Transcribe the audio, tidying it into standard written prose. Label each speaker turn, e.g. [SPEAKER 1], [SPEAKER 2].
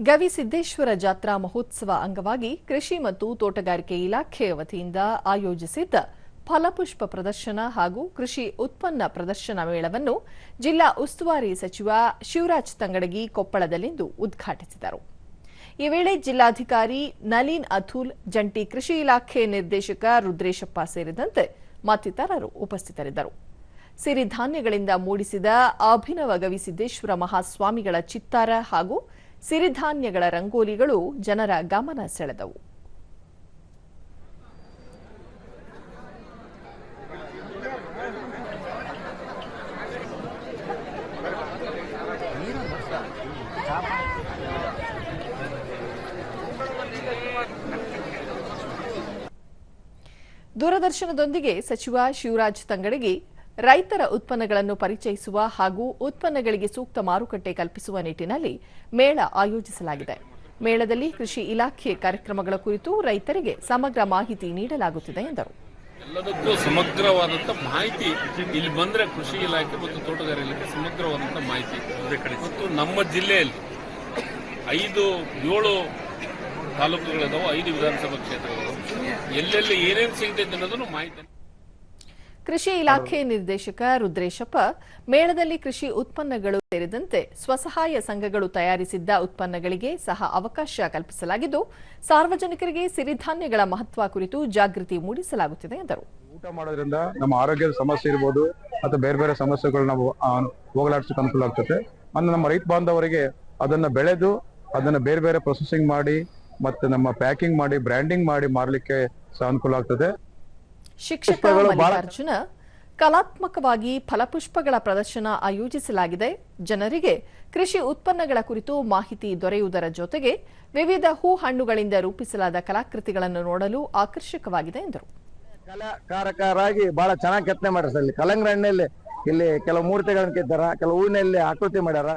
[SPEAKER 1] ಗವಿಸಿದ್ದೇಶ್ವರ ಜಾತ್ರಾ ಮಹೋತ್ಸವ ಅಂಗವಾಗಿ ಕೃಷಿ ಮತ್ತು ತೋಟಗಾರಿಕೆ ಇಲಾಖೆಯ ವತಿಯಿಂದ ಆಯೋಜಿಸಿದ್ದ ಫಲಪುಷ್ಪ ಪ್ರದರ್ಶನ ಹಾಗೂ ಕೃಷಿ ಉತ್ಪನ್ನ ಪ್ರದರ್ಶನ ಮೇಳವನ್ನು ಜಿಲ್ಲಾ ಉಸ್ತುವಾರಿ ಸಚಿವ ಶಿವರಾಜ್ ತಂಗಡಗಿ ಕೊಪ್ಪಳದಲ್ಲಿಂದು ಉದ್ಘಾಟಿಸಿದರು. ಈ ವೇಳೆ ಜಿಲ್ಲಾಧಿಕಾರಿ ನಲಿನ್ ಅಥುಲ್, ಜಂಟಿ ಕೃಷಿ ಇಲಾಖೆ ನಿರ್ದೇಶಕ ರುದ್ರೇಶಪ್ಪ ಸೇರಿದಂತೆ ಮತ್ತಿತರರು ಉಪಸ್ಥಿತರಿದ್ದರು. ಸಿರಿಧಾನ್ಯಗಳಿಂದ ಮೂಡಿಸಿದ ಅಭಿನವ ಗವಿಸಿದ್ದೇಶ್ವರ ಮಹಾಸ್ವಾಮಿಗಳ ಚಿತ್ತಾರ ಹಾಗೂ ಸಿರಿಧಾನ್ಯಗಳ ರಂಗೋಲಿಗಳು ಜನರ ಗಮನ ಸೆಳೆದವು. ದೂರದರ್ಶನದೊಂದಿಗೆ ಸಚಿವ ಶಿವರಾಜ್ ತಂಗಡಗಿ ರೈತರ ಉತ್ಪನ್ನಗಳನ್ನು ಪರಿಚಯಿಸುವ ಹಾಗೂ ಉತ್ಪನ್ನಗಳಿಗೆ ಸೂಕ್ತ ಮಾರುಕಟ್ಟೆ ಕಲ್ಪಿಸುವ ನಿಟ್ಟಿನಲ್ಲಿ ಮೇಳ ಆಯೋಜಿಸಲಾಗಿದೆ. ಮೇಳದಲ್ಲಿ ಕೃಷಿ ಇಲಾಖೆ ಕಾರ್ಯಕ್ರಮಗಳ ಕುರಿತು ರೈತರಿಗೆ ಸಮಗ್ರ ಮಾಹಿತಿ ನೀಡಲಾಗುತ್ತಿದೆ ಎಂದರು.
[SPEAKER 2] ಎಲ್ಲದಕ್ಕೂ ಸಮಗ್ರವಾದಂಥ ಮಾಹಿತಿ ಇಲ್ಲಿ ಬಂದರೆ ಕೃಷಿ ಇಲಾಖೆ ಮತ್ತು ತೋಟಗಾರಿಕೆ ಇಲಾಖೆ ಸಮಗ್ರವಾದಂಥ ಮಾಹಿತಿ ಮತ್ತು ನಮ್ಮ ಜಿಲ್ಲೆಯಲ್ಲಿ 7 ತಾಲೂಕುಗಳಿದಾವೆ, 5 ವಿಧಾನಸಭಾ ಕ್ಷೇತ್ರಗಳು, ಎಲ್ಲೆಲ್ಲಿ ಏನೇನು ಸಿಗ್ತೈತೆ ಅನ್ನೋದನ್ನು ಮಾಹಿತಿ.
[SPEAKER 1] ಕೃಷಿ ಇಲಾಖೆ ನಿರ್ದೇಶಕ ರುದ್ರೇಶಪ್ಪ ಮೇಳದಲ್ಲಿ ಕೃಷಿ ಉತ್ಪನ್ನಗಳು ಸೇರಿದಂತೆ ಸ್ವಸಹಾಯ ಸಂಘಗಳು ತಯಾರಿಸಿದ್ದ ಉತ್ಪನ್ನಗಳಿಗೆ ಸಹ ಅವಕಾಶ ಕಲ್ಪಿಸಲಾಗಿದ್ದು, ಸಾರ್ವಜನಿಕರಿಗೆ ಸಿರಿಧಾನ್ಯಗಳ ಮಹತ್ವ ಕುರಿತು ಜಾಗೃತಿ ಮೂಡಿಸಲಾಗುತ್ತಿದೆ ಎಂದರು.
[SPEAKER 3] ಊಟ ಮಾಡೋದ್ರಿಂದ ನಮ್ಮ ಆರೋಗ್ಯದ ಸಮಸ್ಯೆ ಇರಬಹುದು ಅಥವಾ ಬೇರೆ ಬೇರೆ ಸಮಸ್ಯೆಗಳು ನಾವು ಹೋಗಲಾಡಿಸಕ್ಕೆ ಅನುಕೂಲ ಆಗ್ತದೆ. ಅಂದ್ರೆ ನಮ್ಮ ರೈತ ಬಾಂಧವರಿಗೆ ಅದನ್ನ ಬೆಳೆದು ಅದನ್ನ ಬೇರೆ ಬೇರೆ ಪ್ರೊಸೆಸಿಂಗ್ ಮಾಡಿ ಮತ್ತೆ ನಮ್ಮ ಪ್ಯಾಕಿಂಗ್ ಮಾಡಿ ಬ್ರ್ಯಾಂಡಿಂಗ್ ಮಾಡಿ ಮಾರಲಿಕ್ಕೆ ಸಹ ಅನುಕೂಲ ಆಗ್ತದೆ.
[SPEAKER 1] ಶಿಕ್ಷಕ ಮಲ್ಲಿಕಾರ್ಜುನ, ಕಲಾತ್ಮಕವಾಗಿ ಫಲಪುಷ್ಪಗಳ ಪ್ರದರ್ಶನ ಆಯೋಜಿಸಲಾಗಿದೆ. ಜನರಿಗೆ ಕೃಷಿ ಉತ್ಪನ್ನಗಳ ಕುರಿತು ಮಾಹಿತಿ ದೊರೆಯುವುದರ ಜೊತೆಗೆ ವಿವಿಧ ಹೂ ಹಣ್ಣುಗಳಿಂದ ರೂಪಿಸಲಾದ ಕಲಾಕೃತಿಗಳನ್ನು ನೋಡಲು ಆಕರ್ಷಕವಾಗಿದೆ ಎಂದರು.
[SPEAKER 4] ಕಲಾಕಾರರಾಗಿ ಬಹಳ ಚೆನ್ನಾಗಿ ಕೆತ್ತನೆ ಮಾಡ್ತಾರೆ. ಕಲ್ಲಂಗಡಿ ಹಣ್ಣಲ್ಲಿ ಇಲ್ಲಿ ಕೆಲವು ಮೂರ್ತಿಗಳನ್ನು ಕೆತ್ತಾರ, ಕೆಲವು ಹೂವಿನಲ್ಲಿ ಆಕೃತಿ ಮಾಡ್ಯಾರ.